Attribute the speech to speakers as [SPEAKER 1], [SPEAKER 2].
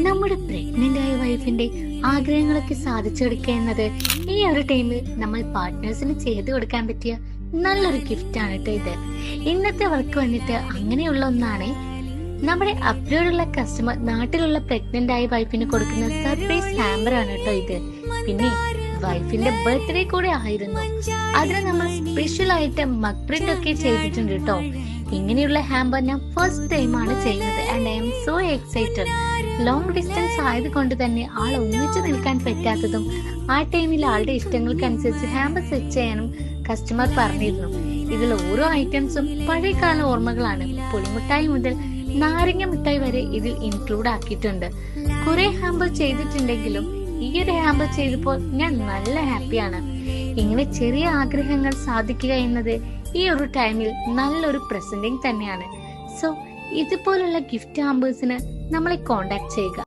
[SPEAKER 1] നമ്മുടെ പ്രഗ്നന്റ് ആയ വൈഫിന്റെ ആഗ്രഹങ്ങളൊക്കെ സാധിച്ചെടുക്കുക എന്നത് ഈ ഒരു ടൈമിൽ നമ്മൾ പാർട്ട്നേഴ്സിന് ചെയ്തു കൊടുക്കാൻ പറ്റിയ നല്ലൊരു ഗിഫ്റ്റ് ആണ് കേട്ടോ ഇത്. ഇന്നത്തെ വർക്ക് വന്നിട്ട് അങ്ങനെയുള്ള ഒന്നാണ്. നമ്മുടെ അബ്രോഡുള്ള കസ്റ്റമർ നാട്ടിലുള്ള പ്രഗ്നന്റ് ആയ വൈഫിന് കൊടുക്കുന്ന സർപ്രൈസ് ഹാമ്പർ ആണ് കേട്ടോ ഇത്. പിന്നെ വൈഫിന്റെ ബർത്ത്ഡേ കൂടെ ആയിരുന്നു. അതിന് നമ്മൾ സ്പെഷ്യൽ ആയിട്ട് മഗ് പ്രിന്റ് ഒക്കെ ചെയ്തിട്ടുണ്ട് കേട്ടോ. ഇങ്ങനെയുള്ള ഹാമ്പർ ഞാൻ ഫസ്റ്റ് ടൈം ആണ് ചെയ്യുന്നത് and I M so excited. Long distance ആയതുകൊണ്ട് തന്നെ ആൾ ഒന്നിച്ചു നിൽക്കാൻ പറ്റാത്തതും ആ ടൈമിൽ ആളുടെ ഇഷ്ടങ്ങൾക്കനുസരിച്ച് ഹാമ്പർ സെറ്റ് ചെയ്യാനും കസ്റ്റമർ പറഞ്ഞിരുന്നു. ഇതിൽ ഓരോ ഐറ്റംസും പഴയകാല ഓർമ്മകളാണ്. പുളിമുട്ടായി മുതൽ നാരങ്ങ മിഠായി വരെ ഇതിൽ ഇൻക്ലൂഡ് ആക്കിയിട്ടുണ്ട്. കുറെ ഹാമ്പർ ചെയ്തിട്ടുണ്ടെങ്കിലും ഈ ഒരു ഹാമ്പർ ചെയ്തപ്പോൾ ഞാൻ നല്ല ഹാപ്പിയാണ്. ഇങ്ങനെ ചെറിയ ആഗ്രഹങ്ങൾ സാധിക്കുക എന്നത് ഈ ഒരു ടൈമിൽ നല്ലൊരു പ്രസന്റിങ് തന്നെയാണ്. സോ ഇതുപോലുള്ള ഗിഫ്റ്റ് ഹാമ്പേഴ്സിന് നമ്മളെ കോണ്ടാക്ട് ചെയ്യുക.